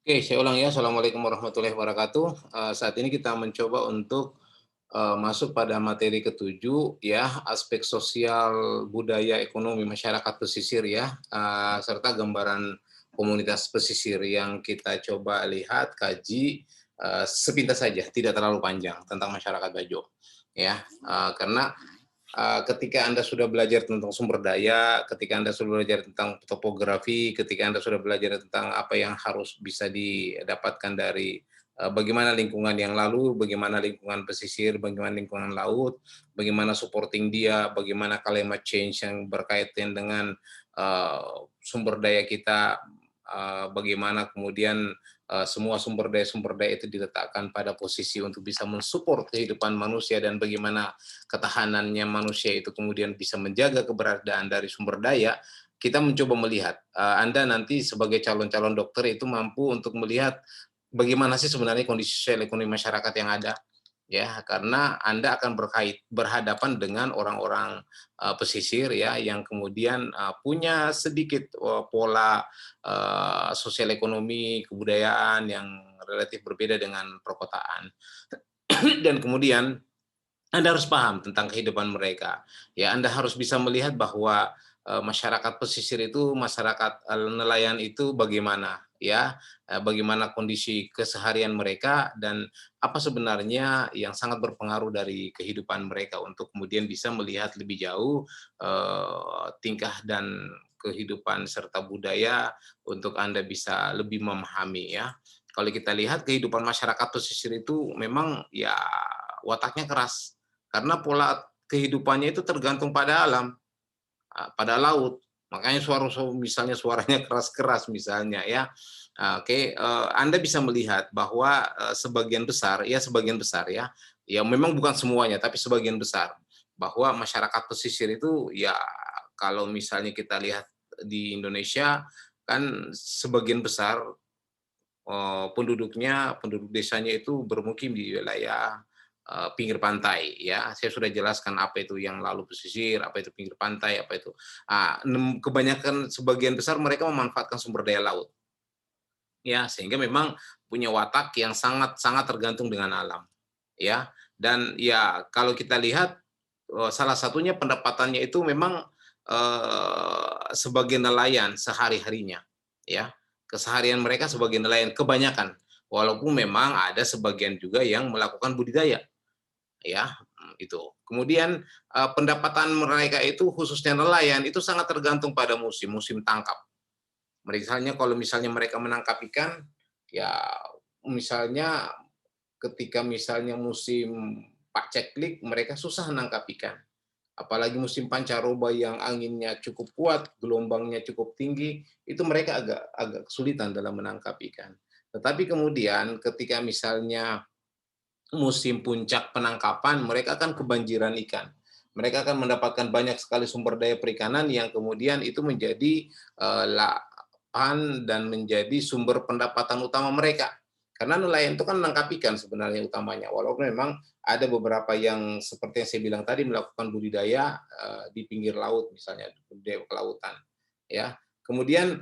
Oke, saya ulang ya. Assalamualaikum warahmatullahi wabarakatuh. Saat ini kita mencoba untuk masuk pada materi ketujuh ya, aspek sosial, budaya, ekonomi masyarakat pesisir ya, serta gambaran komunitas pesisir yang kita coba lihat, kaji sepintas saja, tidak terlalu panjang tentang masyarakat Bajo ya, karena ketika Anda sudah belajar tentang sumber daya, ketika Anda sudah belajar tentang topografi, ketika Anda sudah belajar tentang apa yang harus bisa didapatkan dari bagaimana lingkungan yang lalu, bagaimana lingkungan pesisir, bagaimana lingkungan laut, bagaimana supporting dia, bagaimana climate change yang berkaitan dengan sumber daya kita, bagaimana kemudian semua sumber daya itu diletakkan pada posisi untuk bisa mensupport kehidupan manusia dan bagaimana ketahanannya manusia itu kemudian bisa menjaga keberadaan dari sumber daya, kita mencoba melihat, Anda nanti sebagai calon-calon dokter itu mampu untuk melihat bagaimana sih sebenarnya kondisi sosial ekonomi masyarakat yang ada, ya. Karena Anda akan berhadapan dengan orang-orang, pesisir ya, yang kemudian, punya sedikit, pola, sosial ekonomi, kebudayaan yang relatif berbeda dengan perkotaan. Dan kemudian anda harus paham tentang kehidupan mereka. Ya, Anda harus bisa melihat bahwa masyarakat pesisir itu, masyarakat nelayan itu bagaimana, ya, bagaimana kondisi keseharian mereka dan apa sebenarnya yang sangat berpengaruh dari kehidupan mereka untuk kemudian bisa melihat lebih jauh tingkah dan kehidupan serta budaya untuk Anda bisa lebih memahami ya. Kalau kita lihat kehidupan masyarakat pesisir itu memang ya wataknya keras karena pola kehidupannya itu tergantung pada alam, pada laut. Makanya misalnya suaranya keras-keras misalnya ya. Oke, Anda bisa melihat bahwa, sebagian besar ya, ya memang bukan semuanya, tapi sebagian besar, bahwa masyarakat pesisir itu ya kalau misalnya kita lihat di Indonesia, kan sebagian besar penduduk desanya itu bermukim di wilayah pinggir pantai ya. Saya sudah jelaskan apa itu yang lalu pesisir, apa itu pinggir pantai, apa itu. Kebanyakan sebagian besar mereka memanfaatkan sumber daya laut ya, sehingga memang punya watak yang sangat sangat tergantung dengan alam ya. Dan ya kalau kita lihat salah satunya pendapatannya itu memang sebagai nelayan sehari-harinya ya. Keseharian mereka sebagai nelayan kebanyakan. Walaupun memang ada sebagian juga yang melakukan budidaya ya, itu. Kemudian pendapatan mereka itu khususnya nelayan itu sangat tergantung pada musim tangkap. Misalnya kalau misalnya mereka menangkap ikan, ya misalnya ketika misalnya musim paceklik mereka susah menangkap ikan. Apalagi musim pancaroba yang anginnya cukup kuat, gelombangnya cukup tinggi, itu mereka agak agak kesulitan dalam menangkap ikan. Tetapi kemudian ketika misalnya musim puncak penangkapan, mereka akan kebanjiran ikan. Mereka akan mendapatkan banyak sekali sumber daya perikanan yang kemudian itu menjadi lahan dan menjadi sumber pendapatan utama mereka. Karena nelayan itu kan menangkap ikan sebenarnya utamanya. Walaupun memang ada beberapa yang seperti yang saya bilang tadi melakukan budidaya di pinggir laut misalnya budidaya kelautan. Ya, kemudian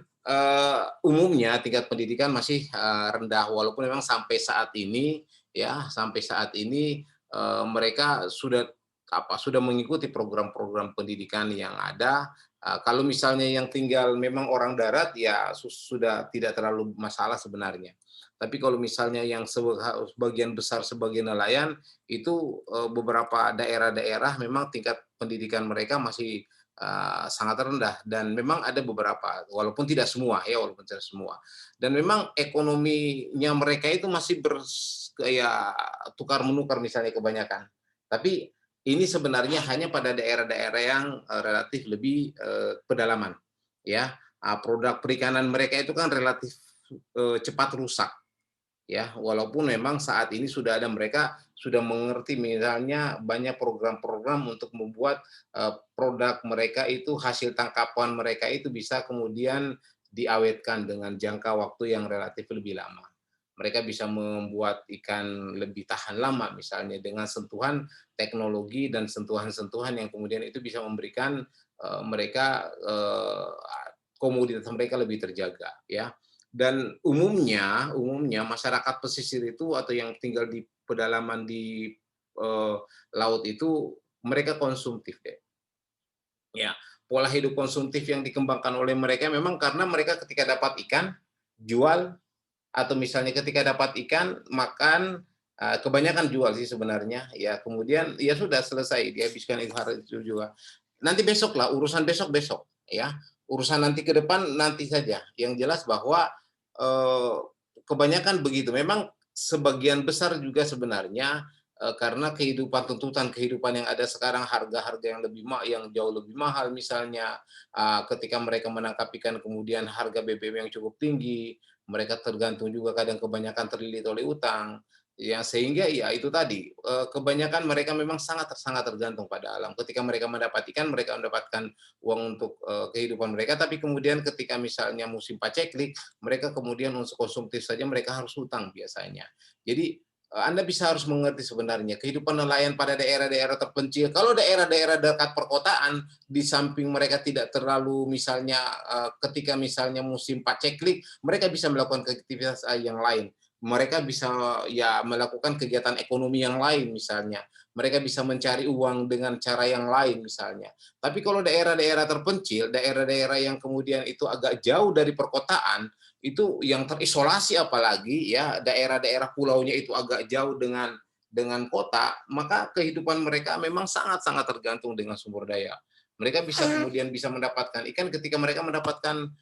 umumnya tingkat pendidikan masih rendah walaupun memang sampai saat ini mereka sudah mengikuti program-program pendidikan yang ada. Kalau misalnya yang tinggal memang orang darat ya sudah tidak terlalu masalah sebenarnya. Tapi kalau misalnya yang sebagian besar sebagai nelayan itu beberapa daerah-daerah memang tingkat pendidikan mereka masih sangat rendah dan memang ada beberapa walaupun tidak semua ya walaupun tidak semua dan memang ekonominya mereka itu masih kayak tukar menukar misalnya kebanyakan tapi ini sebenarnya hanya pada daerah-daerah yang relatif lebih pedalaman ya. Produk perikanan mereka itu kan relatif cepat rusak ya walaupun memang saat ini sudah ada mereka sudah mengerti misalnya banyak program-program untuk membuat produk mereka itu hasil tangkapan mereka itu bisa kemudian diawetkan dengan jangka waktu yang relatif lebih lama. Mereka bisa membuat ikan lebih tahan lama misalnya dengan sentuhan teknologi dan sentuhan-sentuhan yang kemudian itu bisa memberikan mereka komoditas mereka lebih terjaga ya. Dan umumnya masyarakat pesisir itu atau yang tinggal di pedalaman di, eee, laut itu mereka konsumtif deh. Ya, pola hidup konsumtif yang dikembangkan oleh mereka memang karena mereka ketika dapat ikan, jual, atau misalnya ketika dapat ikan, makan, kebanyakan jual sih sebenarnya, ya kemudian ya sudah selesai dihabiskan itu hari itu juga. Nanti besoklah, urusan besok besok, ya. Urusan nanti ke depan nanti saja. Yang jelas bahwa, eee, kebanyakan begitu. Memang sebagian besar juga sebenarnya, karena tuntutan kehidupan yang ada sekarang, harga-harga yang yang jauh lebih mahal misalnya, ketika mereka menangkap ikan kemudian harga BBM yang cukup tinggi, mereka tergantung juga kadang kebanyakan terlilit oleh utang, ya sehingga ya itu tadi, kebanyakan mereka memang sangat sangat tergantung pada alam. Ketika mereka mendapat ikan, mereka mendapatkan uang untuk, kehidupan mereka, tapi kemudian ketika misalnya musim paceklik, mereka kemudian untuk konsumtif saja mereka harus hutang biasanya. Jadi, Anda bisa harus mengerti sebenarnya kehidupan nelayan pada daerah-daerah terpencil, kalau daerah-daerah dekat perkotaan, di samping mereka tidak terlalu misalnya, ketika misalnya musim paceklik, mereka bisa melakukan aktivitas, yang lain. Mereka bisa ya melakukan kegiatan ekonomi yang lain misalnya. Mereka bisa mencari uang dengan cara yang lain misalnya. Tapi kalau daerah-daerah terpencil, daerah-daerah yang kemudian itu agak jauh dari perkotaan, itu yang terisolasi apalagi ya, daerah-daerah pulaunya itu agak jauh dengan kota, maka kehidupan mereka memang sangat-sangat tergantung dengan sumber daya. Mereka bisa kemudian bisa mendapatkan ikan ketika mereka mendapatkan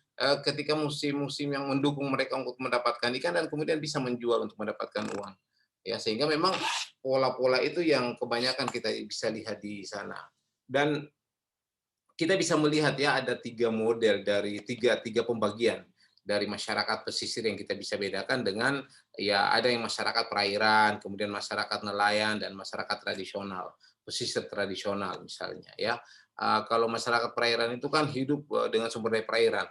ketika musim-musim yang mendukung mereka untuk mendapatkan ikan dan kemudian bisa menjual untuk mendapatkan uang. Ya, sehingga memang pola-pola itu yang kebanyakan kita bisa lihat di sana. Dan kita bisa melihat ya ada tiga model dari tiga pembagian dari masyarakat pesisir yang kita bisa bedakan dengan ya ada yang masyarakat perairan, kemudian masyarakat nelayan dan masyarakat tradisional, pesisir tradisional misalnya ya. Kalau masyarakat perairan itu kan hidup dengan sumber daya perairan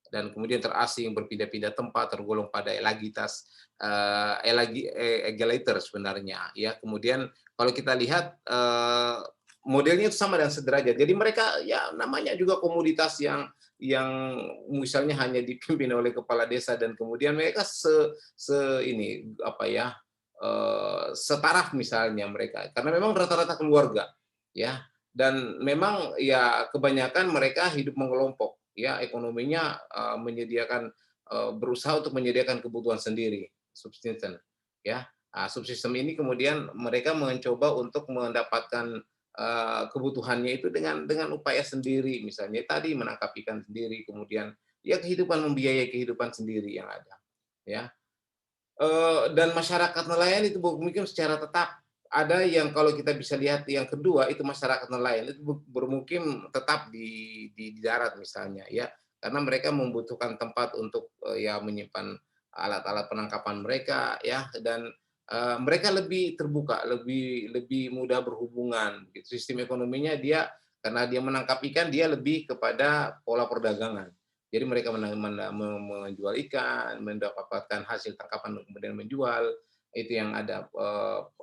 dan kemudian terasing berpindah-pindah tempat tergolong pada elagitas egalator sebenarnya ya. Kemudian kalau kita lihat modelnya itu sama dan sederajat. Jadi mereka ya namanya juga komoditas yang misalnya hanya dipimpin oleh kepala desa dan kemudian mereka ini apa ya setaraf misalnya mereka karena memang rata-rata keluarga ya dan memang ya kebanyakan mereka hidup mengelompok ya ekonominya menyediakan berusaha untuk menyediakan kebutuhan sendiri subsisten ya. Subsistem ini kemudian mereka mencoba untuk mendapatkan kebutuhannya itu dengan upaya sendiri, misalnya tadi menangkap ikan sendiri, kemudian ya kehidupan membiayai kehidupan sendiri yang ada, ya. Dan masyarakat nelayan itu bermukim secara tetap. Ada yang kalau kita bisa lihat yang kedua itu masyarakat nelayan itu bermukim tetap di darat misalnya ya, karena mereka membutuhkan tempat untuk, ya menyimpan alat-alat penangkapan mereka ya dan, mereka lebih terbuka, lebih lebih mudah berhubungan gitu. Sistem ekonominya dia karena dia menangkap ikan dia lebih kepada pola perdagangan. Jadi mereka menjual ikan, mendapatkan hasil tangkapan kemudian menjual, itu yang ada,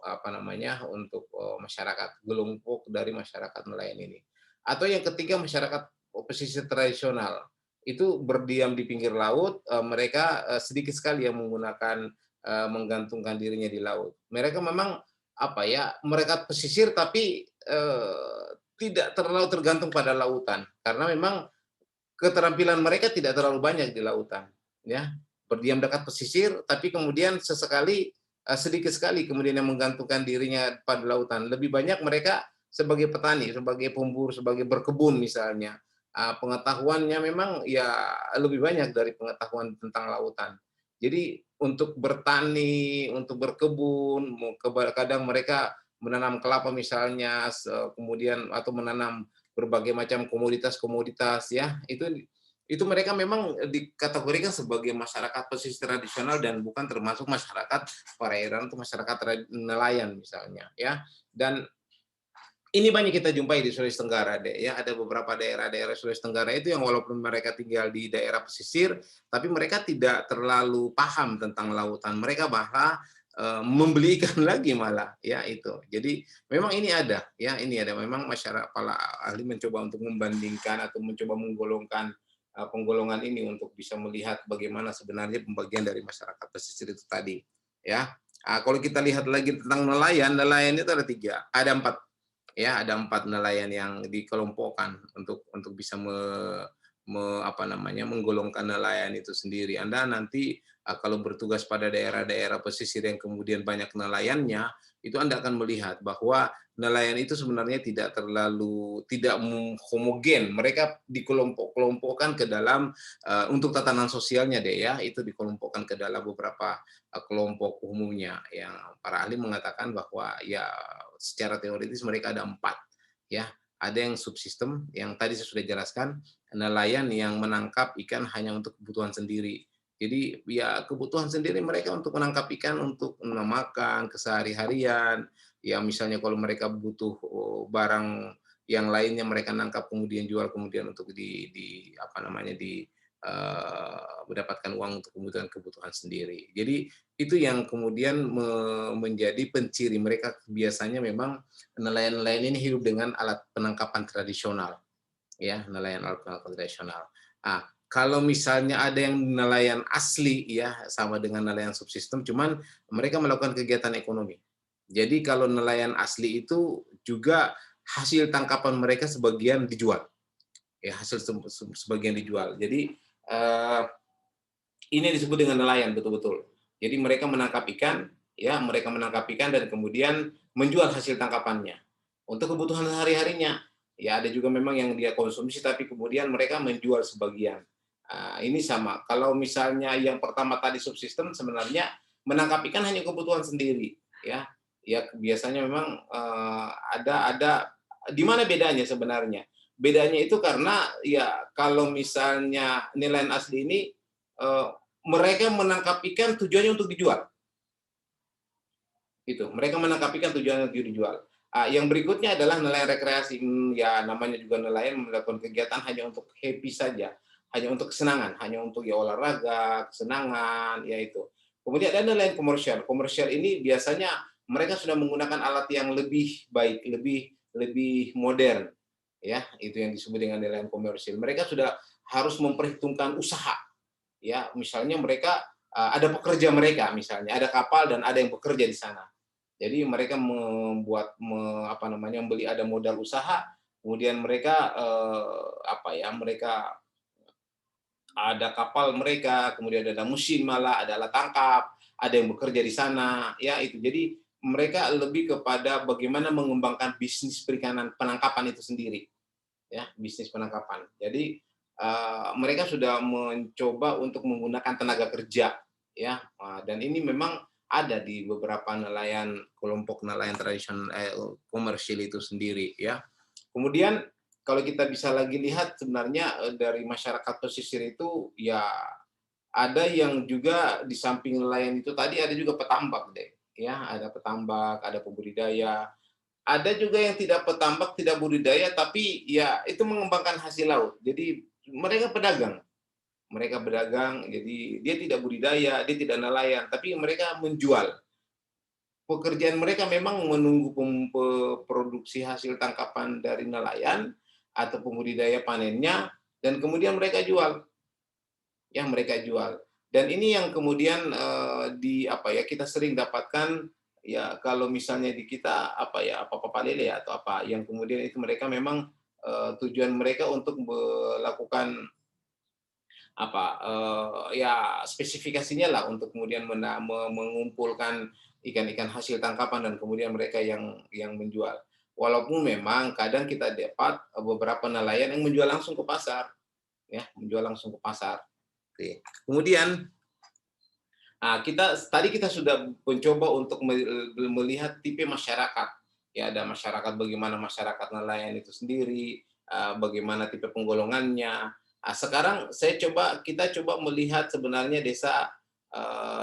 apa namanya, untuk, masyarakat gelungkuk dari masyarakat nelayan ini. Atau yang ketiga masyarakat pesisir tradisional, itu berdiam di pinggir laut, mereka, sedikit sekali yang menggunakan, menggantungkan dirinya di laut. Mereka memang, apa ya, mereka pesisir tapi, tidak terlalu tergantung pada lautan, karena memang keterampilan mereka tidak terlalu banyak di lautan, ya. Berdiam dekat pesisir, tapi kemudian sesekali, sedikit sekali kemudian yang menggantungkan dirinya pada lautan. Lebih banyak mereka sebagai petani, sebagai pemburu, sebagai berkebun misalnya. Pengetahuannya memang ya lebih banyak dari pengetahuan tentang lautan. Jadi untuk bertani, untuk berkebun, kadang mereka menanam kelapa misalnya, kemudian atau menanam berbagai macam komoditas-komoditas ya, itu mereka memang dikategorikan sebagai masyarakat pesisir tradisional dan bukan termasuk masyarakat perairan atau masyarakat nelayan misalnya ya. Dan ini banyak kita jumpai di Sulawesi Tenggara deh ya, ada beberapa daerah-daerah Sulawesi Tenggara itu yang walaupun mereka tinggal di daerah pesisir, tapi mereka tidak terlalu paham tentang lautan. Mereka malah membeli ikan lagi malah ya itu. Jadi memang ini ada ya, ini ada memang masyarakat para ahli mencoba untuk membandingkan atau mencoba menggolongkan penggolongan ini untuk bisa melihat bagaimana sebenarnya pembagian dari masyarakat pesisir itu tadi, ya. Kalau kita lihat lagi tentang nelayan, nelayan itu ada 3, ada 4, ya, ada 4 nelayan yang dikelompokkan untuk bisa apa namanya, menggolongkan nelayan itu sendiri. Anda nanti kalau bertugas pada daerah-daerah pesisir yang kemudian banyak nelayannya, itu Anda akan melihat bahwa nelayan itu sebenarnya tidak homogen. Mereka dikelompok-kelompokkan ke dalam untuk tatanan sosialnya deh ya, itu dikelompokkan ke dalam beberapa kelompok umumnya yang para ahli mengatakan bahwa ya secara teoritis mereka ada 4 ya. Ada yang subsistem yang tadi saya sudah jelaskan, nelayan yang menangkap ikan hanya untuk kebutuhan sendiri. Jadi ya kebutuhan sendiri mereka untuk menangkap ikan untuk makan kesehari-harian. Ya misalnya kalau mereka butuh barang yang lainnya mereka nangkap kemudian jual kemudian untuk di apa namanya mendapatkan uang untuk kebutuhan sendiri. Jadi itu yang kemudian menjadi penciri mereka biasanya memang nelayan-nelayan ini hidup dengan alat penangkapan tradisional, ya, nelayan alat penangkapan tradisional. Kalau misalnya ada yang nelayan asli, ya, sama dengan nelayan subsistem, cuman mereka melakukan kegiatan ekonomi. Jadi kalau nelayan asli itu juga hasil tangkapan mereka sebagian dijual, ya, hasil sebagian dijual. Jadi ini disebut dengan nelayan betul-betul. Jadi mereka menangkap ikan, ya, mereka menangkap ikan dan kemudian menjual hasil tangkapannya untuk kebutuhan sehari-harinya. Ya, ada juga memang yang dia konsumsi tapi kemudian mereka menjual sebagian. Ini sama. Kalau misalnya yang pertama tadi subsistem sebenarnya menangkap ikan hanya kebutuhan sendiri, ya. Ya biasanya memang ada di mana bedanya sebenarnya? Bedanya itu karena ya kalau misalnya nelayan asli ini eh, mereka menangkap ikan tujuannya untuk dijual. Gitu. Mereka menangkap ikan tujuannya untuk dijual. Yang berikutnya adalah nelayan rekreasi. Ya namanya juga nelayan melakukan kegiatan hanya untuk happy saja, hanya untuk kesenangan, hanya untuk ya olahraga, kesenangan, ya itu. Kemudian ada nelayan komersial. Komersial ini biasanya mereka sudah menggunakan alat yang lebih baik, lebih modern, ya itu yang disebut dengan nelayan komersial. Mereka sudah harus memperhitungkan usaha, ya misalnya mereka ada pekerja mereka misalnya ada kapal dan ada yang bekerja di sana jadi mereka apa namanya membeli ada modal usaha kemudian mereka apa ya mereka ada kapal mereka kemudian ada mesin malah ada alat tangkap ada yang bekerja di sana ya itu jadi mereka lebih kepada bagaimana mengembangkan bisnis perikanan penangkapan itu sendiri ya bisnis penangkapan jadi mereka sudah mencoba untuk menggunakan tenaga kerja ya dan ini memang ada di beberapa nelayan kelompok nelayan tradisional komersil itu sendiri ya kemudian kalau kita bisa lagi lihat sebenarnya dari masyarakat pesisir itu ya ada yang juga di samping nelayan itu tadi ada juga petambak deh ya ada petambak ada pembudidaya ada juga yang tidak petambak, tidak budidaya, tapi ya itu mengembangkan hasil laut. Jadi mereka pedagang. Mereka berdagang, jadi dia tidak budidaya, dia tidak nelayan, tapi mereka menjual. Pekerjaan mereka memang menunggu produksi hasil tangkapan dari nelayan atau pembudidaya panennya, dan kemudian mereka jual. Ya, mereka jual. Dan ini yang kemudian di apa ya kita sering dapatkan ya kalau misalnya di kita apa ya apa lele atau apa yang kemudian itu mereka memang tujuan mereka untuk melakukan apa ya spesifikasinya lah untuk kemudian mengumpulkan ikan-ikan hasil tangkapan dan kemudian mereka yang menjual. Walaupun memang kadang kita dapat beberapa nelayan yang menjual langsung ke pasar, ya menjual langsung ke pasar. Oke. Kemudian kita sudah mencoba untuk melihat tipe masyarakat. Ya, ada masyarakat bagaimana masyarakat nelayan itu sendiri, bagaimana tipe penggolongannya. Sekarang kita coba melihat sebenarnya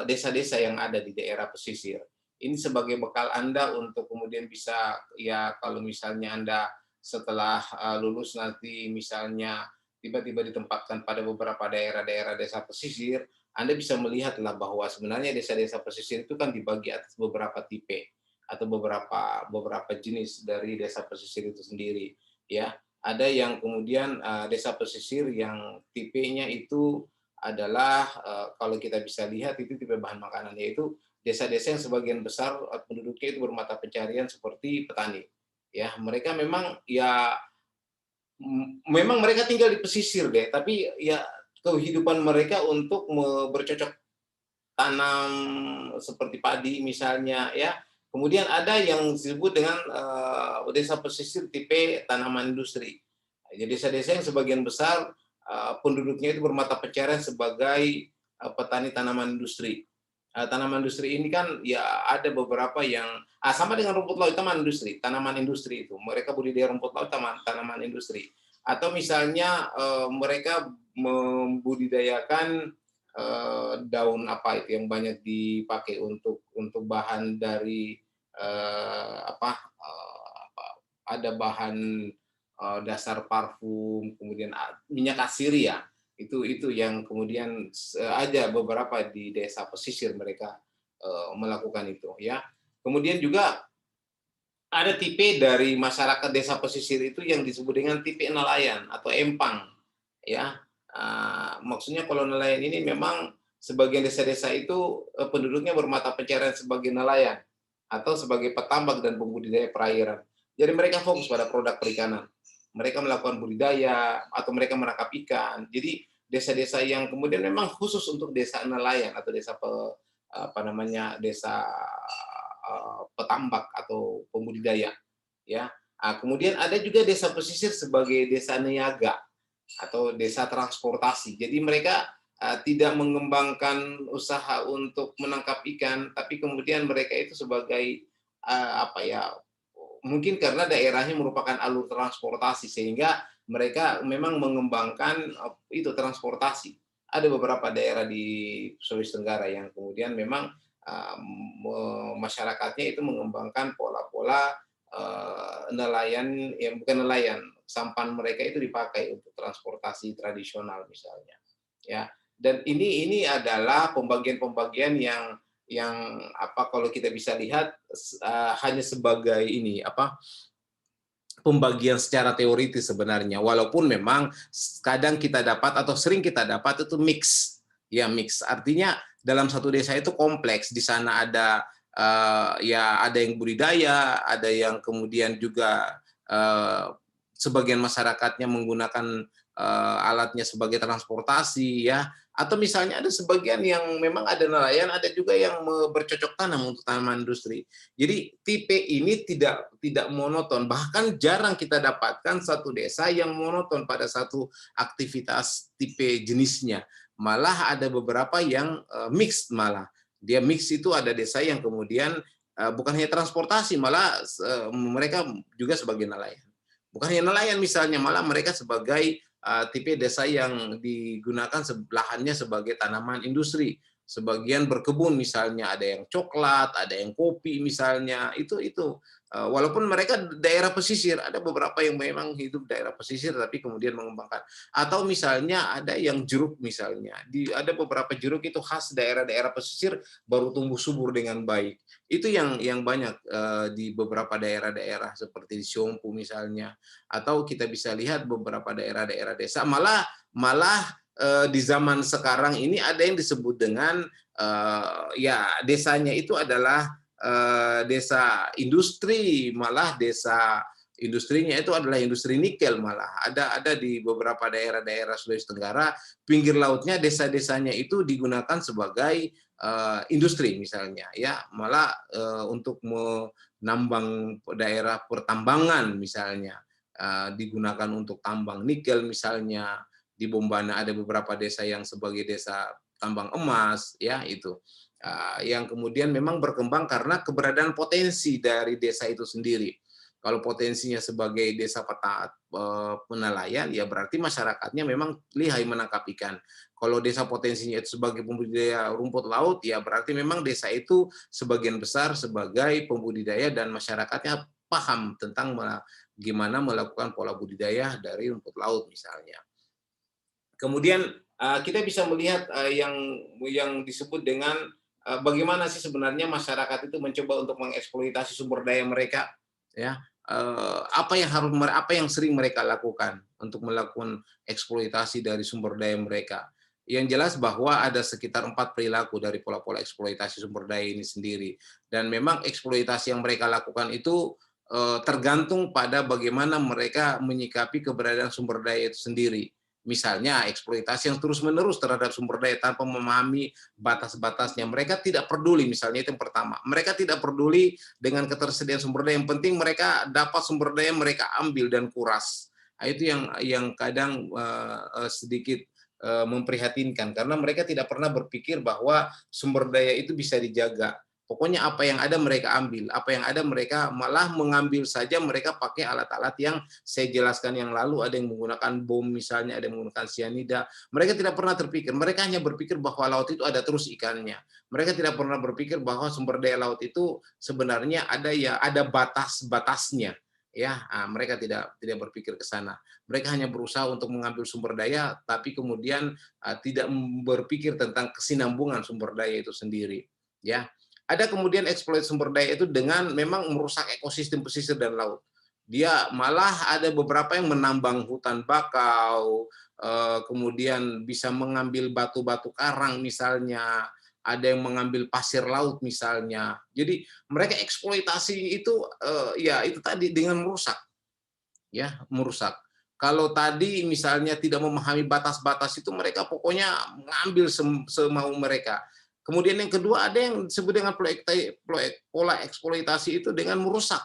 desa-desa yang ada di daerah pesisir. Ini sebagai bekal Anda untuk kemudian bisa ya kalau misalnya Anda setelah lulus nanti misalnya tiba-tiba ditempatkan pada beberapa daerah-daerah desa pesisir, Anda bisa melihatlah bahwa sebenarnya desa-desa pesisir itu kan dibagi atas beberapa tipe atau beberapa jenis dari desa pesisir itu sendiri, ya. ada yang kemudian desa pesisir yang tipenya itu adalah kalau kita bisa lihat itu tipe bahan makanan, yaitu desa-desa yang sebagian besar penduduknya itu bermata pencarian seperti petani. Ya, mereka memang ya memang mereka tinggal di pesisir deh, tapi ya kehidupan mereka untuk bercocok tanam seperti padi misalnya ya. Kemudian ada yang disebut dengan desa pesisir tipe tanaman industri. Jadi desa-desa yang sebagian besar penduduknya itu bermata pencarian sebagai petani tanaman industri. Tanaman industri ini kan ya ada beberapa yang sama dengan rumput laut, tanaman industri itu. Mereka budidaya rumput laut, tanaman industri. Atau misalnya mereka membudidayakan daun apa itu yang banyak dipakai untuk bahan dari ada bahan dasar parfum, kemudian minyak asiria. Itu yang kemudian ada beberapa di desa pesisir mereka melakukan itu ya. Kemudian juga ada tipe dari masyarakat desa pesisir itu yang disebut dengan tipe nelayan atau empang ya. Maksudnya kalau nelayan ini memang sebagian desa-desa itu penduduknya bermata pencarian sebagai nelayan atau sebagai petambak dan pembudidaya perairan. Jadi mereka fokus pada produk perikanan. Mereka melakukan budidaya atau mereka menangkap ikan. Jadi desa-desa yang kemudian memang khusus untuk desa nelayan atau desa petambak atau pembudidaya ya. Kemudian ada juga desa pesisir sebagai desa niaga atau desa transportasi. Jadi mereka tidak mengembangkan usaha untuk menangkap ikan, tapi kemudian mereka itu sebagai mungkin karena daerahnya merupakan alur transportasi sehingga mereka memang mengembangkan itu transportasi. Ada beberapa daerah di Sulawesi Tenggara yang kemudian memang masyarakatnya itu mengembangkan pola-pola nelayan, yang bukan nelayan, sampan mereka itu dipakai untuk transportasi tradisional misalnya, ya. Dan ini adalah pembagian-pembagian yang kalau kita bisa lihat hanya sebagai pembagian secara teoritis sebenarnya, walaupun memang kadang kita dapat atau sering kita dapat itu mix, ya mix. Artinya dalam satu desa itu kompleks, di sana ada ya ada yang budidaya, ada yang kemudian juga sebagian masyarakatnya menggunakan alatnya sebagai transportasi ya, atau misalnya ada sebagian yang memang ada nelayan, ada juga yang bercocok tanam untuk tanaman industri. Jadi tipe ini tidak monoton, bahkan jarang kita dapatkan satu desa yang monoton pada satu aktivitas tipe jenisnya. Malah ada beberapa yang mix, malah dia mix itu ada desa yang kemudian bukan hanya transportasi, malah mereka juga sebagai nelayan. Bukan hanya nelayan misalnya, malah mereka sebagai tipe desa yang digunakan lahannya sebagai tanaman industri. Sebagian berkebun misalnya, ada yang coklat, ada yang kopi misalnya. Itu walaupun mereka daerah pesisir, ada beberapa yang memang hidup daerah pesisir tapi kemudian mengembangkan. Atau misalnya ada yang jeruk misalnya. Ada beberapa jeruk itu khas daerah-daerah pesisir baru tumbuh subur dengan baik. Itu yang banyak di beberapa daerah-daerah seperti di Siompu misalnya, atau kita bisa lihat beberapa daerah-daerah desa malah di zaman sekarang ini ada yang disebut dengan ya desanya itu adalah desa industri, malah desa industrinya itu adalah industri nikel, malah ada di beberapa daerah-daerah Sulawesi Tenggara pinggir lautnya desa-desanya itu digunakan sebagai industri misalnya ya, malah untuk menambang daerah pertambangan misalnya, digunakan untuk tambang nikel misalnya. Di Bombana ada beberapa desa yang sebagai desa tambang emas ya, itu yang kemudian memang berkembang karena keberadaan potensi dari desa itu sendiri. Kalau potensinya sebagai desa penelayan, ya berarti masyarakatnya memang lihai menangkap ikan. Kalau desa potensinya itu sebagai pembudidaya rumput laut, ya berarti memang desa itu sebagian besar sebagai pembudidaya dan masyarakatnya paham tentang gimana melakukan pola budidaya dari rumput laut misalnya. Kemudian kita bisa melihat yang disebut dengan bagaimana sih sebenarnya masyarakat itu mencoba untuk mengeksploitasi sumber daya mereka, ya. apa yang sering mereka lakukan untuk melakukan eksploitasi dari sumber daya mereka. Yang jelas bahwa ada sekitar 4 perilaku dari pola-pola eksploitasi sumber daya ini sendiri. Dan memang eksploitasi yang mereka lakukan itu tergantung pada bagaimana mereka menyikapi keberadaan sumber daya itu sendiri. Misalnya eksploitasi yang terus-menerus terhadap sumber daya tanpa memahami batas-batasnya. Mereka tidak peduli, misalnya itu yang pertama. Mereka tidak peduli dengan ketersediaan sumber daya. Yang penting mereka dapat sumber daya, mereka ambil dan kuras. Nah, itu yang kadang sedikit memprihatinkan, karena mereka tidak pernah berpikir bahwa sumber daya itu bisa dijaga. Pokoknya apa yang ada mereka ambil, apa yang ada mereka malah mengambil saja, mereka pakai alat-alat yang saya jelaskan yang lalu, ada yang menggunakan bom misalnya, ada yang menggunakan sianida. Mereka tidak pernah terpikir, mereka hanya berpikir bahwa laut itu ada terus ikannya. Mereka tidak pernah berpikir bahwa sumber daya laut itu sebenarnya ada batas-batasnya. Ya, mereka tidak berpikir ke sana. Mereka hanya berusaha untuk mengambil sumber daya, tapi kemudian tidak berpikir tentang kesinambungan sumber daya itu sendiri. Ya, ada kemudian eksploit sumber daya itu dengan memang merusak ekosistem pesisir dan laut. Dia malah ada beberapa yang menambang hutan bakau, kemudian bisa mengambil batu-batu karang misalnya, ada yang mengambil pasir laut misalnya. Jadi mereka eksploitasi itu ya itu tadi dengan merusak, ya merusak. Kalau tadi misalnya tidak memahami batas-batas itu, mereka pokoknya mengambil semau mereka. Kemudian yang kedua ada yang disebut dengan pola eksploitasi itu dengan merusak.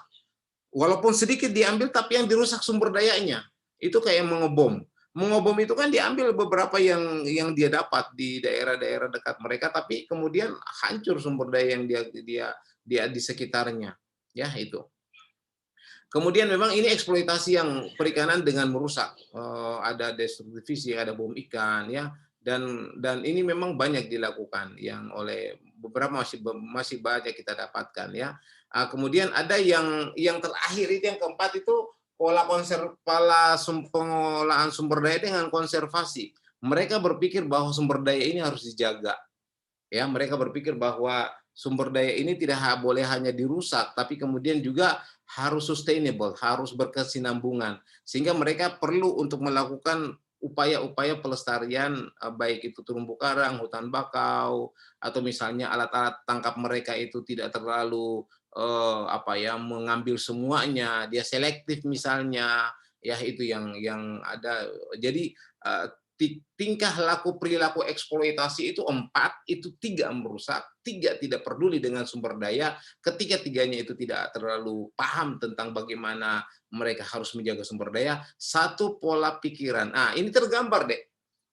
Walaupun sedikit diambil tapi yang dirusak sumber dayanya. Itu kayak mengebom. Mengebom itu kan diambil beberapa yang dia dapat di daerah-daerah dekat mereka, tapi kemudian hancur sumber daya yang dia di sekitarnya. Ya, itu. Kemudian memang ini eksploitasi yang perikanan dengan merusak. Ada destruktif fishing, ada bom ikan, ya, dan ini memang banyak dilakukan yang oleh beberapa masih banyak kita dapatkan, ya. Kemudian ada yang terakhir itu yang keempat itu pengolahan sumber daya dengan konservasi. Mereka berpikir bahwa sumber daya ini harus dijaga. Ya, mereka berpikir bahwa sumber daya ini tidak boleh hanya dirusak, tapi kemudian juga harus sustainable, harus berkesinambungan. Sehingga mereka perlu untuk melakukan upaya-upaya pelestarian, baik itu terumbu karang, hutan bakau, atau misalnya alat-alat tangkap mereka itu tidak terlalu mengambil semuanya, dia selektif misalnya, ya itu yang ada. Jadi tingkah laku perilaku eksploitasi itu 4, itu 3 merusak, 3 tidak peduli dengan sumber daya, ketiga-tiganya itu tidak terlalu paham tentang bagaimana mereka harus menjaga sumber daya, 1 pola pikiran. Ini tergambar deh.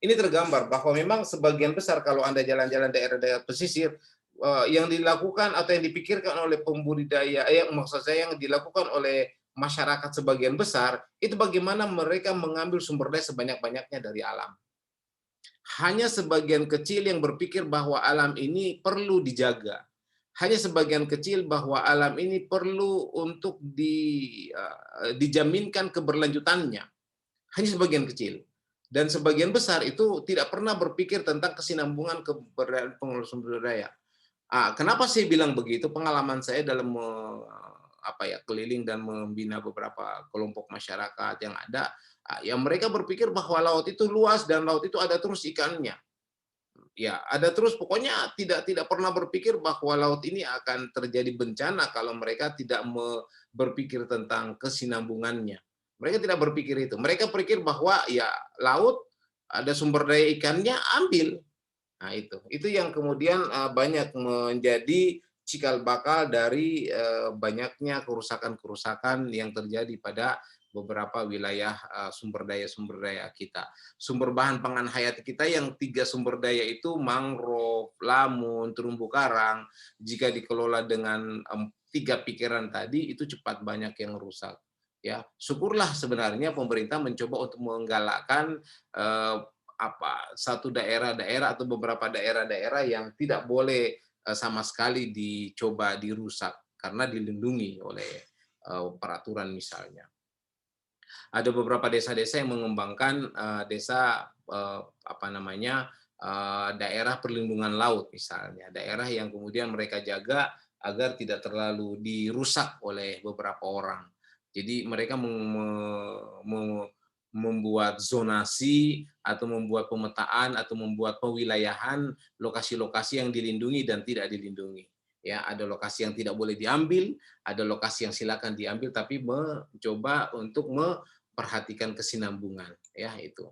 Ini tergambar bahwa memang sebagian besar kalau Anda jalan-jalan daerah-daerah pesisir, yang dilakukan atau yang dipikirkan oleh pembudidaya, maksud saya yang dilakukan oleh masyarakat sebagian besar, itu bagaimana mereka mengambil sumber daya sebanyak-banyaknya dari alam. Hanya sebagian kecil yang berpikir bahwa alam ini perlu dijaga. Hanya sebagian kecil bahwa alam ini perlu untuk dijaminkan keberlanjutannya. Hanya sebagian kecil. Dan sebagian besar itu tidak pernah berpikir tentang kesinambungan keberadaan pengelola sumber daya. Kenapa saya bilang begitu? Pengalaman saya dalam keliling dan membina beberapa kelompok masyarakat yang ada, ya mereka berpikir bahwa laut itu luas dan laut itu ada terus ikannya. Ya, ada terus, pokoknya tidak pernah berpikir bahwa laut ini akan terjadi bencana kalau mereka tidak berpikir tentang kesinambungannya. Mereka tidak berpikir itu. Mereka berpikir bahwa ya laut ada sumber daya ikannya, ambil. Nah, itu yang kemudian banyak menjadi cikal bakal dari banyaknya kerusakan-kerusakan yang terjadi pada beberapa wilayah sumber daya kita. Sumber bahan pangan hayati kita yang 3 sumber daya itu mangrove, lamun, terumbu karang, jika dikelola dengan 3 pikiran tadi itu cepat banyak yang rusak. Ya, syukurlah sebenarnya pemerintah mencoba untuk menggalakkan satu daerah-daerah atau beberapa daerah-daerah yang tidak boleh sama sekali dicoba dirusak karena dilindungi oleh peraturan misalnya. Ada beberapa desa-desa yang mengembangkan desa daerah perlindungan laut misalnya, daerah yang kemudian mereka jaga agar tidak terlalu dirusak oleh beberapa orang. Jadi mereka membuat zonasi atau membuat pemetaan atau membuat pewilayahan lokasi-lokasi yang dilindungi dan tidak dilindungi. Ya, ada lokasi yang tidak boleh diambil, ada lokasi yang silakan diambil, tapi mencoba untuk memperhatikan kesinambungan, ya itu.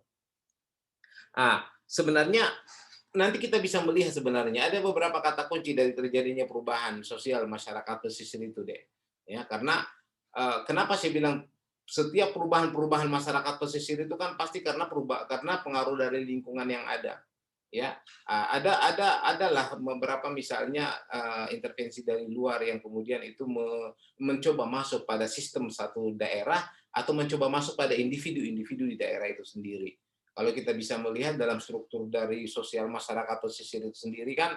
Sebenarnya nanti kita bisa melihat sebenarnya ada beberapa kata kunci dari terjadinya perubahan sosial masyarakat pesisir itu deh. Ya, karena kenapa saya bilang setiap perubahan-perubahan masyarakat pesisir itu kan pasti karena pengaruh dari lingkungan yang ada. Ya, adalah beberapa misalnya intervensi dari luar yang kemudian itu mencoba masuk pada sistem satu daerah atau mencoba masuk pada individu-individu di daerah itu sendiri. Kalau kita bisa melihat dalam struktur dari sosial masyarakat pesisir itu sendiri kan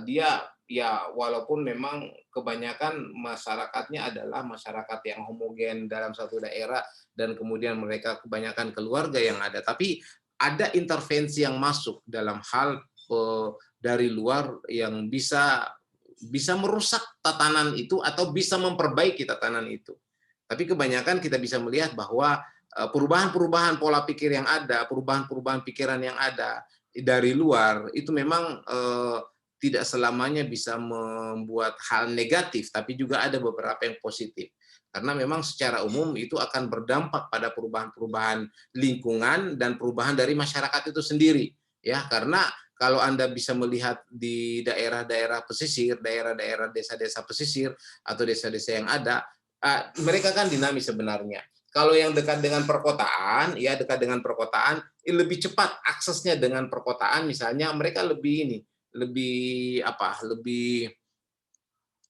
dia ya walaupun memang kebanyakan masyarakatnya adalah masyarakat yang homogen dalam satu daerah dan kemudian mereka kebanyakan keluarga yang ada, tapi ada intervensi yang masuk dalam hal dari luar yang bisa merusak tatanan itu atau bisa memperbaiki tatanan itu. Tapi kebanyakan kita bisa melihat bahwa perubahan-perubahan pola pikir yang ada, perubahan-perubahan pikiran yang ada dari luar itu memang tidak selamanya bisa membuat hal negatif, tapi juga ada beberapa yang positif. Karena memang secara umum itu akan berdampak pada perubahan-perubahan lingkungan dan perubahan dari masyarakat itu sendiri. Ya, karena kalau Anda bisa melihat di daerah-daerah pesisir, daerah-daerah desa-desa pesisir atau desa-desa yang ada, mereka kan dinamis sebenarnya. Kalau yang dekat dengan perkotaan, ya dekat dengan perkotaan, lebih cepat aksesnya dengan perkotaan, misalnya mereka lebih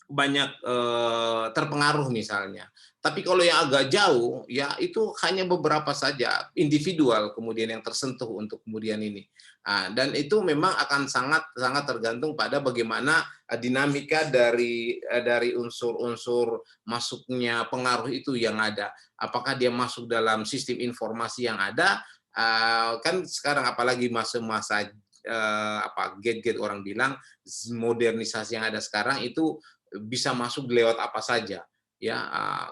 banyak terpengaruh misalnya. Tapi kalau yang agak jauh, ya itu hanya beberapa saja individual kemudian yang tersentuh untuk kemudian ini. Dan itu memang akan sangat sangat tergantung pada bagaimana dinamika dari unsur-unsur masuknya pengaruh itu yang ada. Apakah dia masuk dalam sistem informasi yang ada? Kan sekarang apalagi masa-masa gadget orang bilang modernisasi yang ada sekarang itu bisa masuk lewat apa saja ya.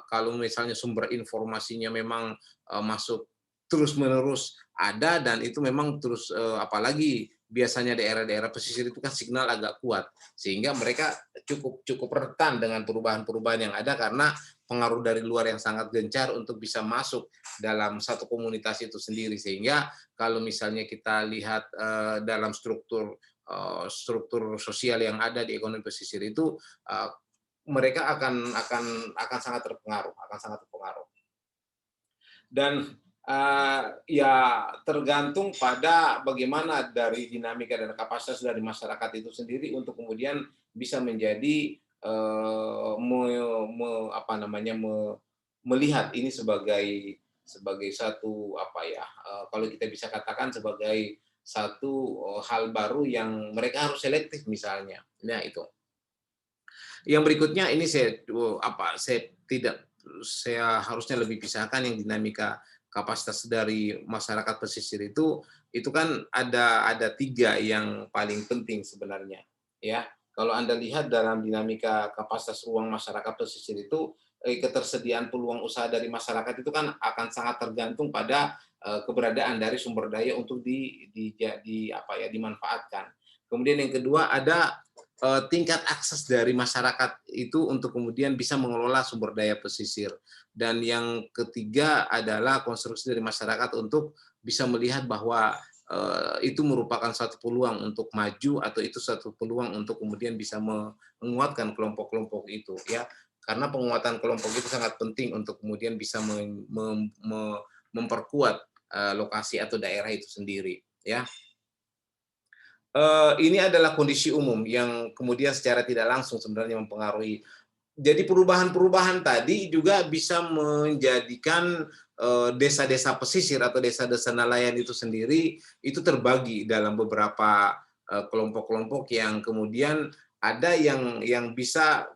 Kalau misalnya sumber informasinya memang masuk terus menerus ada dan itu memang terus apalagi biasanya daerah-daerah pesisir itu kan signal agak kuat sehingga mereka cukup cukup rentan dengan perubahan-perubahan yang ada karena pengaruh dari luar yang sangat gencar untuk bisa masuk dalam satu komunitas itu sendiri. Sehingga kalau misalnya kita lihat dalam struktur sosial yang ada di ekonomi pesisir itu mereka akan sangat terpengaruh, Dan ya tergantung pada bagaimana dari dinamika dan kapasitas dari masyarakat itu sendiri untuk kemudian bisa menjadi melihat ini sebagai satu kalau kita bisa katakan sebagai satu hal baru yang mereka harus selektif misalnya. Nah itu. Yang berikutnya ini saya harusnya lebih pisahkan yang dinamika kapasitas dari masyarakat pesisir itu kan ada 3 yang paling penting sebenarnya ya. Kalau Anda lihat dalam dinamika kapasitas ruang masyarakat pesisir itu ketersediaan peluang usaha dari masyarakat itu kan akan sangat tergantung pada keberadaan dari sumber daya untuk dimanfaatkan. Kemudian yang kedua ada tingkat akses dari masyarakat itu untuk kemudian bisa mengelola sumber daya pesisir. Dan yang ketiga adalah konstruksi dari masyarakat untuk bisa melihat bahwa itu merupakan satu peluang untuk maju atau itu satu peluang untuk kemudian bisa menguatkan kelompok-kelompok itu ya. Karena penguatan kelompok itu sangat penting untuk kemudian bisa memperkuat lokasi atau daerah itu sendiri ya. Ini adalah kondisi umum yang kemudian secara tidak langsung sebenarnya mempengaruhi. Jadi perubahan-perubahan tadi juga bisa menjadikan desa-desa pesisir atau desa-desa nelayan itu sendiri itu terbagi dalam beberapa kelompok-kelompok yang kemudian ada yang bisa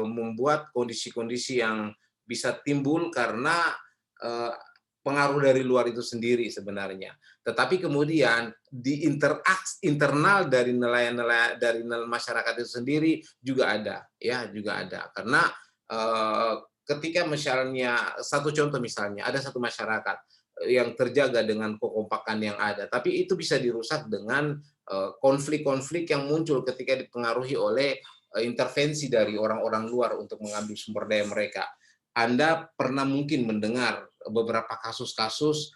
membuat kondisi-kondisi yang bisa timbul karena eh, pengaruh dari luar itu sendiri sebenarnya. Tetapi kemudian di internal dari nelayan-nelayan dari masyarakat itu sendiri juga ada, ya juga ada. Karena ketika misalnya satu contoh misalnya ada satu masyarakat yang terjaga dengan kekompakan yang ada, tapi itu bisa dirusak dengan konflik-konflik yang muncul ketika dipengaruhi oleh intervensi dari orang-orang luar untuk mengambil sumber daya mereka. Anda pernah mungkin mendengar beberapa kasus-kasus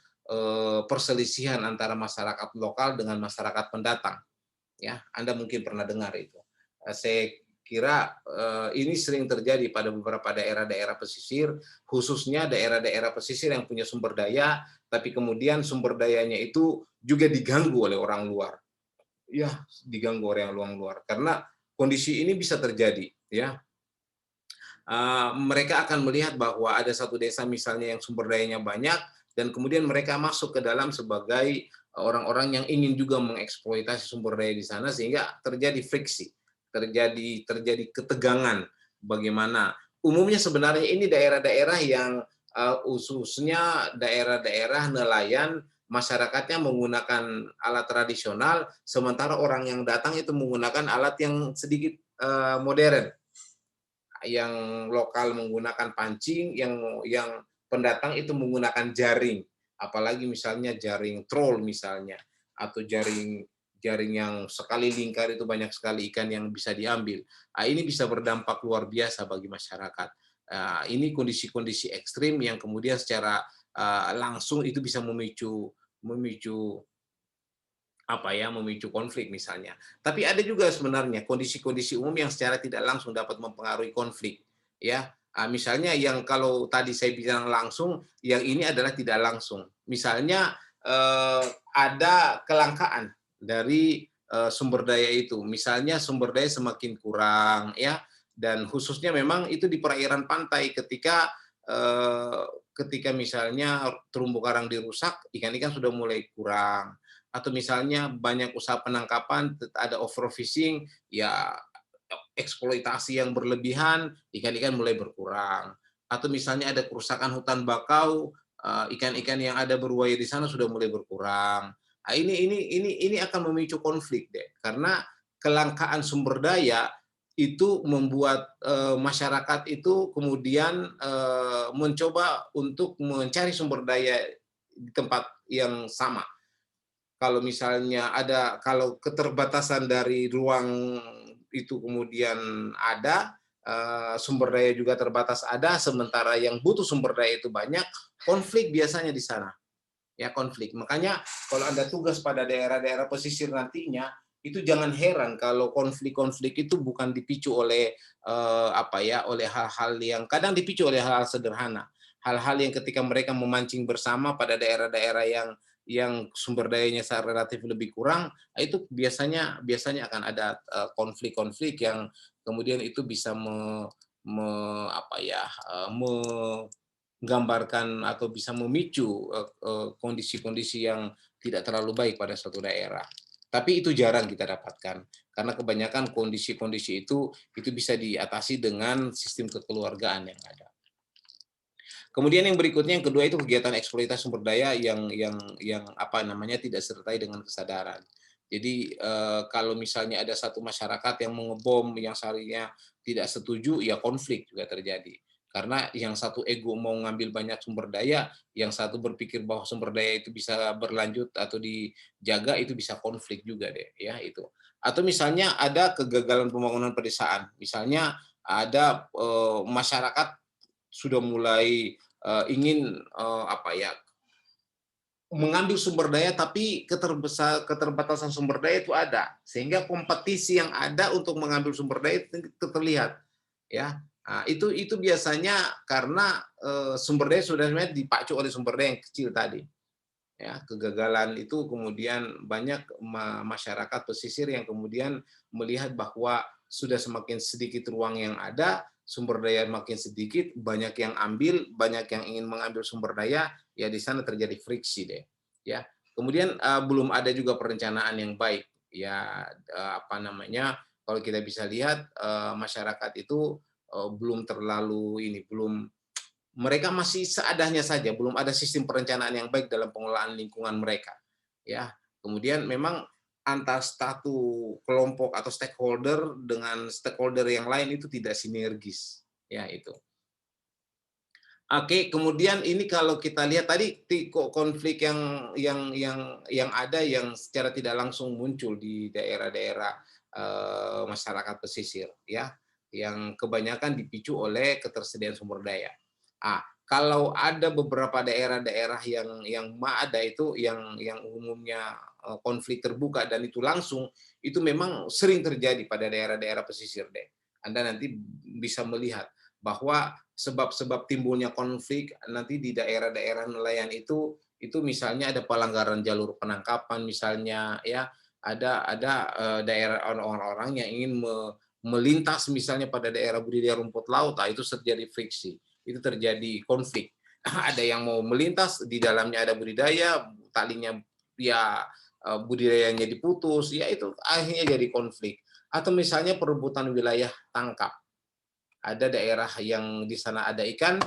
perselisihan antara masyarakat lokal dengan masyarakat pendatang, ya. Anda mungkin pernah dengar itu. Saya kira ini sering terjadi pada beberapa daerah-daerah pesisir, khususnya daerah-daerah pesisir yang punya sumber daya, tapi kemudian sumber dayanya itu juga diganggu oleh orang luar. Ya, diganggu oleh orang luar. Karena kondisi ini bisa terjadi, ya. Mereka akan melihat bahwa ada satu desa misalnya yang sumber dayanya banyak, dan kemudian mereka masuk ke dalam sebagai orang-orang yang ingin juga mengeksploitasi sumber daya di sana, sehingga terjadi friksi, terjadi ketegangan. Bagaimana umumnya sebenarnya ini daerah-daerah yang khususnya daerah-daerah nelayan, masyarakatnya menggunakan alat tradisional, sementara orang yang datang itu menggunakan alat yang sedikit modern, yang lokal menggunakan pancing, yang pendatang itu menggunakan jaring, apalagi misalnya jaring troll misalnya, atau jaring jaring yang sekali lingkar itu banyak sekali ikan yang bisa diambil. Ini bisa berdampak luar biasa bagi masyarakat. Ini kondisi-kondisi ekstrim yang kemudian secara langsung itu bisa memicu memicu memicu konflik misalnya. Tapi ada juga sebenarnya kondisi-kondisi umum yang secara tidak langsung dapat mempengaruhi konflik, ya. Misalnya yang kalau tadi saya bilang langsung, yang ini adalah tidak langsung. Misalnya ada kelangkaan dari sumber daya itu. Misalnya sumber daya semakin kurang, ya, dan khususnya memang itu di perairan pantai eh, ketika misalnya terumbu karang dirusak, ikan-ikan sudah mulai kurang, atau misalnya banyak usaha penangkapan, ada overfishing, ya eksploitasi yang berlebihan, ikan-ikan mulai berkurang. Atau misalnya ada kerusakan hutan bakau, ikan-ikan yang ada berbuaya di sana sudah mulai berkurang. Ini akan memicu konflik deh, karena kelangkaan sumber daya itu membuat masyarakat itu kemudian mencoba untuk mencari sumber daya di tempat yang sama. Kalau misalnya kalau keterbatasan dari ruang itu kemudian ada, sumber daya juga terbatas ada, sementara yang butuh sumber daya itu banyak, konflik biasanya di sana, ya, konflik. Makanya kalau Anda tugas pada daerah-daerah pesisir nantinya, itu jangan heran kalau konflik-konflik itu bukan dipicu oleh oleh hal-hal yang kadang dipicu oleh hal-hal sederhana. Hal-hal yang ketika mereka memancing bersama pada daerah-daerah yang sumber dayanya relatif lebih kurang, itu biasanya biasanya akan ada konflik-konflik yang kemudian itu bisa me, apa ya, menggambarkan atau bisa memicu kondisi-kondisi yang tidak terlalu baik pada suatu daerah. Tapi itu jarang kita dapatkan karena kebanyakan kondisi-kondisi itu bisa diatasi dengan sistem kekeluargaan yang ada. Kemudian yang berikutnya, yang kedua itu kegiatan eksploitasi sumber daya yang tidak disertai dengan kesadaran. Jadi kalau misalnya ada satu masyarakat yang mengebom, yang seharusnya tidak setuju, ya konflik juga terjadi. Karena yang satu ego mau ngambil banyak sumber daya, yang satu berpikir bahwa sumber daya itu bisa berlanjut atau dijaga, itu bisa konflik juga deh, ya itu. Atau misalnya ada kegagalan pembangunan pedesaan, misalnya ada masyarakat sudah mulai ingin mengambil sumber daya, tapi keterbatasan sumber daya itu ada, sehingga kompetisi yang ada untuk mengambil sumber daya itu terlihat, ya. Nah, itu biasanya karena sumber daya sudah dipacu oleh sumber daya yang kecil tadi, ya. Kegagalan itu kemudian banyak masyarakat pesisir yang kemudian melihat bahwa sudah semakin sedikit ruang yang ada, sumber daya makin sedikit, banyak yang ambil, banyak yang ingin mengambil sumber daya, ya di sana terjadi friksi deh, ya. Kemudian belum ada juga perencanaan yang baik, ya. Kalau kita bisa lihat masyarakat itu belum terlalu belum, mereka masih seadanya saja, belum ada sistem perencanaan yang baik dalam pengelolaan lingkungan mereka, ya. Kemudian memang antar satu kelompok atau stakeholder dengan stakeholder yang lain itu tidak sinergis, ya itu. Oke, kemudian ini kalau kita lihat tadi konflik yang ada yang secara tidak langsung muncul di daerah-daerah, masyarakat pesisir ya, yang kebanyakan dipicu oleh ketersediaan sumber daya. Kalau ada beberapa daerah-daerah yang ada itu yang umumnya, konflik terbuka dan itu langsung, itu memang sering terjadi pada daerah-daerah pesisir deh. Anda nanti bisa melihat bahwa sebab-sebab timbulnya konflik nanti di daerah-daerah nelayan itu misalnya ada pelanggaran jalur penangkapan misalnya ya, ada daerah orang-orang yang ingin melintas misalnya pada daerah budidaya rumput laut, itu terjadi friksi, itu terjadi konflik. Ada yang mau melintas, di dalamnya ada budidaya, talinya ya budidayanya diputus, ya itu akhirnya jadi konflik. Atau misalnya perebutan wilayah tangkap, ada daerah yang di sana ada ikan,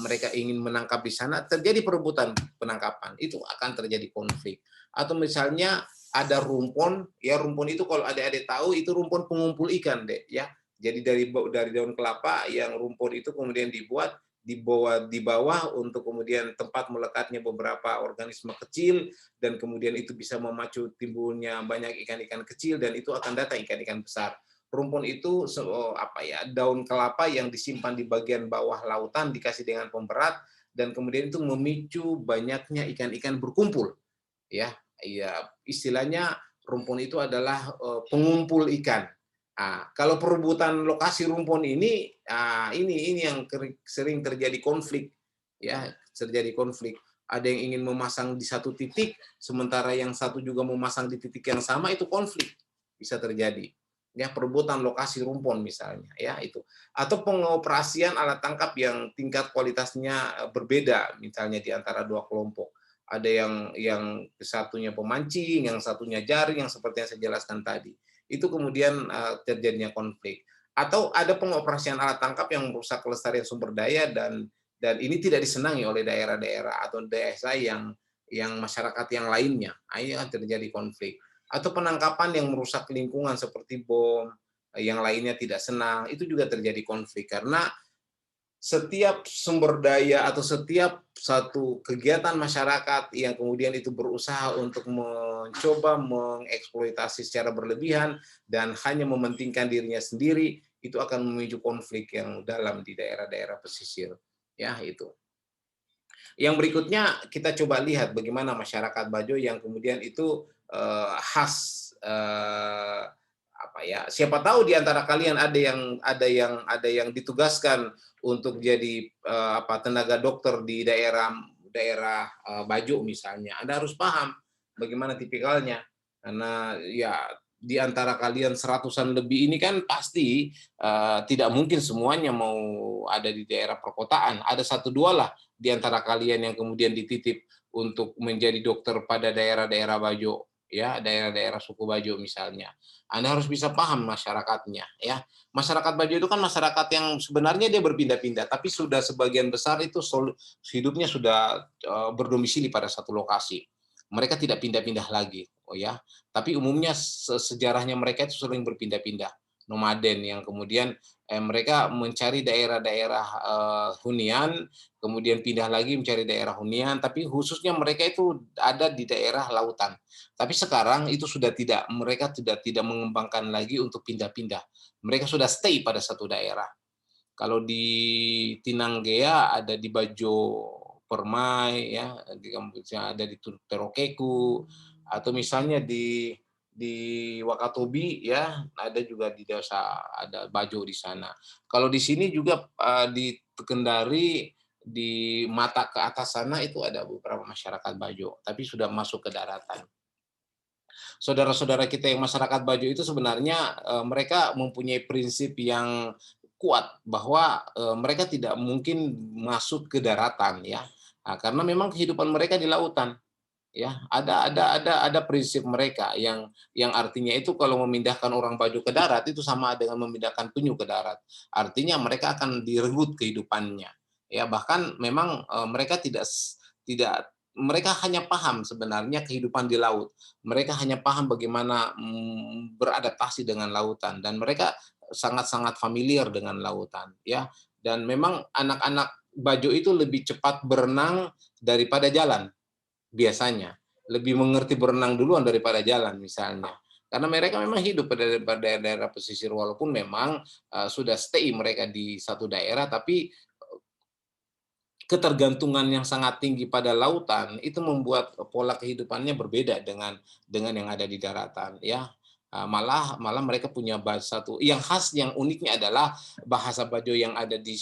mereka ingin menangkap di sana, terjadi perebutan penangkapan, itu akan terjadi konflik. Atau misalnya ada rumpun, ya rumpun itu kalau adik-adik tahu itu rumpun pengumpul ikan deh, ya. Jadi dari daun kelapa yang rumpun itu kemudian dibuat di bawah untuk kemudian tempat melekatnya beberapa organisme kecil dan kemudian itu bisa memacu timbulnya banyak ikan-ikan kecil dan itu akan datang ikan-ikan besar. Rumpun itu daun kelapa yang disimpan di bagian bawah lautan dikasih dengan pemberat dan kemudian itu memicu banyaknya ikan-ikan berkumpul ya. Iya, istilahnya rumpun itu adalah pengumpul ikan. Kalau perebutan lokasi rumpun ini yang sering terjadi konflik ya, terjadi konflik. Ada yang ingin memasang di satu titik sementara yang satu juga memasang di titik yang sama, itu konflik bisa terjadi ya, perebutan lokasi rumpun misalnya ya itu, atau pengoperasian alat tangkap yang tingkat kualitasnya berbeda misalnya di antara dua kelompok, ada yang satunya pemancing, yang satunya jaring, yang seperti yang saya jelaskan tadi, itu kemudian terjadinya konflik. Atau ada pengoperasian alat tangkap yang merusak kelestarian sumber daya dan ini tidak disenangi oleh daerah-daerah atau desa yang masyarakat yang lainnya, ini akan terjadi konflik. Atau penangkapan yang merusak lingkungan seperti bom, yang lainnya tidak senang, itu juga terjadi konflik karena setiap sumber daya atau setiap satu kegiatan masyarakat yang kemudian itu berusaha untuk mencoba mengeksploitasi secara berlebihan dan hanya mementingkan dirinya sendiri, itu akan memicu konflik yang dalam di daerah-daerah pesisir. Ya, itu. Yang berikutnya kita coba lihat bagaimana masyarakat Bajo yang kemudian itu khas siapa tahu di antara kalian ada yang ditugaskan untuk jadi tenaga dokter di daerah daerah Bajo misalnya. Anda harus paham bagaimana tipikalnya karena ya di antara kalian seratusan lebih ini kan pasti tidak mungkin semuanya mau ada di daerah perkotaan. Ada satu dua lah di antara kalian yang kemudian dititip untuk menjadi dokter pada daerah-daerah Bajo, ya, daerah-daerah suku Bajo misalnya. Anda harus bisa paham masyarakatnya, ya. Masyarakat Bajo itu kan masyarakat yang sebenarnya dia berpindah-pindah, tapi sudah sebagian besar itu hidupnya sudah berdomisili pada satu lokasi. Mereka tidak pindah-pindah lagi, oh ya. Tapi umumnya sejarahnya mereka itu sering berpindah-pindah, nomaden yang kemudian mereka mencari daerah-daerah hunian, kemudian pindah lagi mencari daerah hunian, tapi khususnya mereka itu ada di daerah lautan. Tapi sekarang itu sudah tidak, mereka tidak mengembangkan lagi untuk pindah-pindah. Mereka sudah stay pada satu daerah. Kalau di Tinanggea ada di Bajo Permai ya, ada di Terokeku, atau misalnya di Wakatobi ya, ada juga di desa ada Bajo di sana. Kalau di sini juga di Kendari di mata ke atas sana itu ada beberapa masyarakat Bajo, tapi sudah masuk ke daratan. Saudara-saudara kita yang masyarakat Bajo itu sebenarnya mereka mempunyai prinsip yang kuat bahwa mereka tidak mungkin masuk ke daratan ya. Karena memang kehidupan mereka di lautan ya. Ada prinsip mereka yang artinya itu kalau memindahkan orang Bajo ke darat itu sama dengan memindahkan penyu ke darat. Artinya mereka akan direnggut kehidupannya. Ya, bahkan memang mereka tidak mereka hanya paham sebenarnya kehidupan di laut. Mereka hanya paham bagaimana beradaptasi dengan lautan dan mereka sangat-sangat familiar dengan lautan ya. Dan memang anak-anak Bajo itu lebih cepat berenang daripada jalan biasanya. Lebih mengerti berenang duluan daripada jalan misalnya. Karena mereka memang hidup pada daerah pesisir walaupun memang sudah stay mereka di satu daerah, tapi ketergantungan yang sangat tinggi pada lautan itu membuat pola kehidupannya berbeda dengan yang ada di daratan ya. Malah malah mereka punya bahasa satu yang khas, yang uniknya adalah bahasa Bajo yang ada di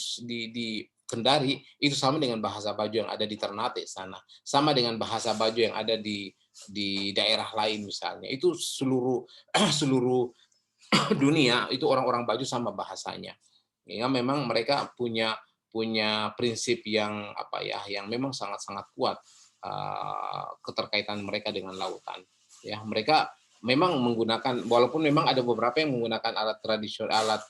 Kendari itu sama dengan bahasa Bajo yang ada di Ternate sana, sama dengan bahasa Bajo yang ada di daerah lain misalnya. Itu seluruh seluruh dunia itu orang-orang Bajo sama bahasanya. Ya memang mereka punya punya prinsip yang apa ya, yang memang sangat-sangat kuat keterkaitan mereka dengan lautan. Ya, mereka memang menggunakan walaupun memang ada beberapa yang menggunakan alat tradisional, alat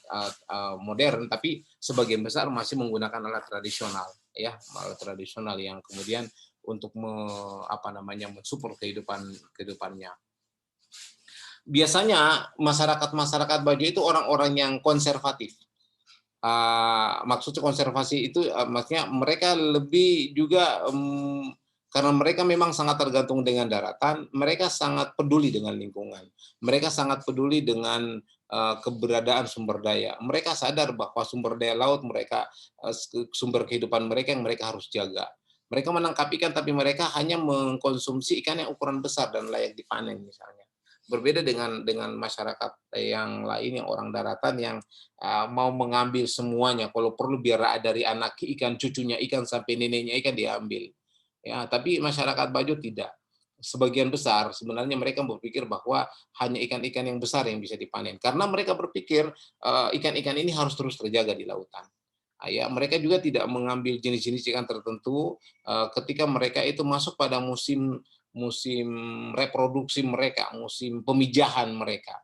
modern, tapi sebagian besar masih menggunakan alat tradisional, ya, alat tradisional yang kemudian untuk apa namanya mensupport kehidupannya. Biasanya masyarakat Bajo itu orang-orang yang konservatif. Maksudnya konservasi itu maksudnya mereka lebih juga karena mereka memang sangat tergantung dengan daratan, mereka sangat peduli dengan lingkungan. Mereka sangat peduli dengan keberadaan sumber daya. Mereka sadar bahwa sumber daya laut mereka, sumber kehidupan mereka yang mereka harus jaga. Mereka menangkap ikan, tapi mereka hanya mengkonsumsi ikan yang ukuran besar dan layak dipanen misalnya. Berbeda dengan masyarakat yang lain, yang orang daratan yang mau mengambil semuanya, kalau perlu biar dari anak ikan, cucunya ikan, sampai neneknya ikan diambil. Ya, tapi masyarakat Bajo tidak. Sebagian besar sebenarnya mereka berpikir bahwa hanya ikan-ikan yang besar yang bisa dipanen. Karena mereka berpikir ikan-ikan ini harus terus terjaga di lautan. Ya, mereka juga tidak mengambil jenis-jenis ikan tertentu ketika mereka itu masuk pada musim musim reproduksi mereka, musim pemijahan mereka.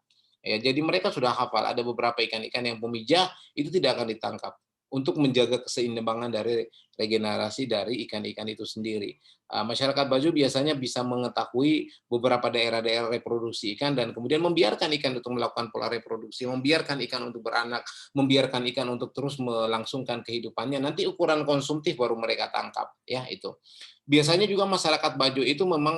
Ya, jadi mereka sudah hafal ada beberapa ikan-ikan yang pemijah itu tidak akan ditangkap untuk menjaga keseimbangan dari regenerasi dari ikan-ikan itu sendiri. Masyarakat Bajo biasanya bisa mengetahui beberapa daerah-daerah reproduksi ikan dan kemudian membiarkan ikan untuk melakukan pola reproduksi, membiarkan ikan untuk beranak, membiarkan ikan untuk terus melangsungkan kehidupannya. Nanti ukuran konsumtif baru mereka tangkap, ya itu. Biasanya juga masyarakat Bajo itu memang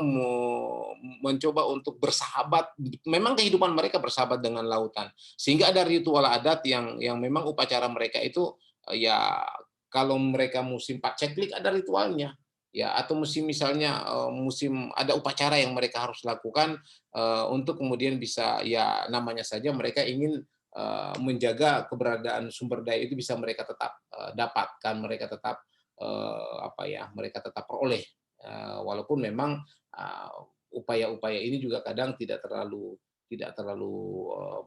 mencoba untuk bersahabat, memang kehidupan mereka bersahabat dengan lautan. Sehingga ada ritual adat yang memang upacara mereka itu ya kalau mereka musim paceklik ada ritualnya. Ya, atau musim misalnya musim ada upacara yang mereka harus lakukan untuk kemudian bisa ya namanya saja mereka ingin menjaga keberadaan sumber daya itu bisa mereka tetap dapatkan, mereka tetap apa ya, mereka tetap peroleh. Walaupun memang upaya-upaya ini juga kadang tidak terlalu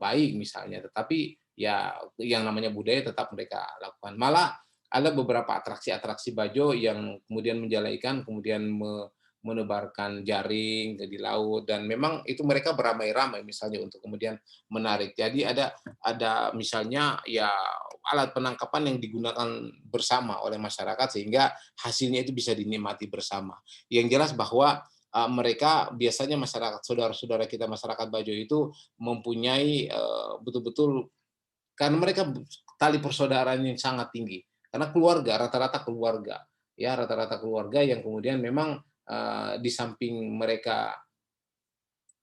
baik misalnya, tetapi ya yang namanya budaya tetap mereka lakukan. Malah ada beberapa atraksi-atraksi Bajo yang kemudian menjala kemudian menebarkan jaring di laut dan memang itu mereka beramai-ramai misalnya untuk kemudian menarik. Jadi ada misalnya ya alat penangkapan yang digunakan bersama oleh masyarakat sehingga hasilnya itu bisa dinikmati bersama. Yang jelas bahwa mereka biasanya masyarakat saudara-saudara kita masyarakat Bajo itu mempunyai betul-betul karena mereka tali persaudaraan yang sangat tinggi. Karena keluarga, rata-rata keluarga. Ya, rata-rata keluarga yang kemudian memang di samping mereka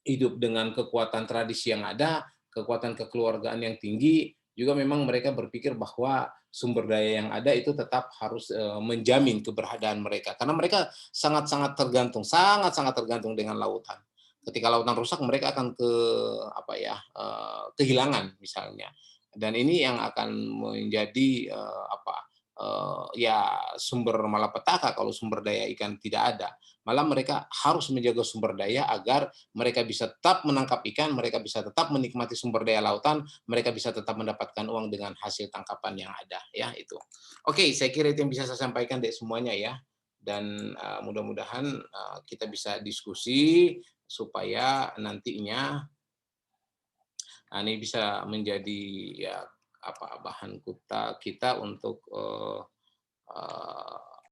hidup dengan kekuatan tradisi yang ada, kekuatan kekeluargaan yang tinggi, juga memang mereka berpikir bahwa sumber daya yang ada itu tetap harus menjamin keberadaan mereka. Karena mereka sangat-sangat tergantung dengan lautan. Ketika lautan rusak, mereka akan kehilangan misalnya. Dan ini yang akan menjadi ya sumber malapetaka kalau sumber daya ikan tidak ada. Malah mereka harus menjaga sumber daya agar mereka bisa tetap menangkap ikan, mereka bisa tetap menikmati sumber daya lautan, mereka bisa tetap mendapatkan uang dengan hasil tangkapan yang ada, ya itu. Oke, saya kira itu yang bisa saya sampaikan deh semuanya ya. Dan mudah-mudahan kita bisa diskusi supaya nantinya ini bisa menjadi ya bahan kita untuk